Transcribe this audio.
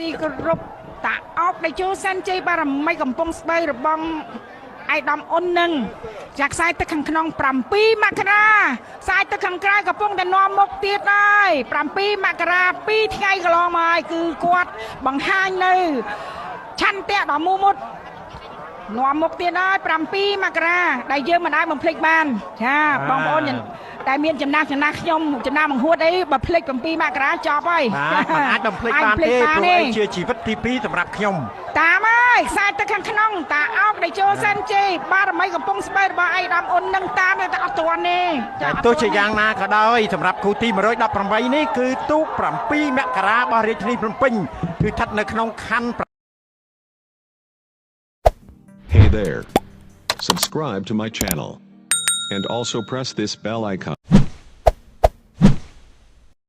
ទីគោរពតាអោបដែលចូលសិនជ័យបារមីកំពុងស្បីរបស់អាយដាមអ៊ុននឹងចាក់ខ្សែទឹកខាងក្នុង7មករាខ្សែទឹកខាងក្រៅកំពុងតែនាំមុខទៀតហើយ7មករា2ថ្ងៃកន្លងមកហើយគឺគាត់បង្ហាញនៅឆន្ទៈដ៏មូមុតនាំមុខទៀតហើយ7មករាដែលយើងមិនអាចបំភ្លេចបានចាបងប្អូនតែមានចំណាស់ខ្ញុំចំណាស់បង្ហួតអីបើភ្លេច7មករាចប់ហើយមិនអាចបំភ្លេចបានទេព្រោះជាជីវិតទី2សម្រាប់ខ្ញុំតាមហើយខ្សែទឹកខាងក្នុងតាអោបដែលចូលសិនជ័យបារមីកំពុងស្បែករបស់អីដាមអ៊ុននឹងតាមតែអត់ទាន់ទេតែទោះជាយ៉ាងណាក៏ដោយសម្រាប់គូទី118នេះគឺទូក7មករារបស់រាជធានីភ្នំពេញគឺស្ថិតនៅក្នុងខណ្ឌ Hey there. Subscribe to my channel. And also press this bell icon.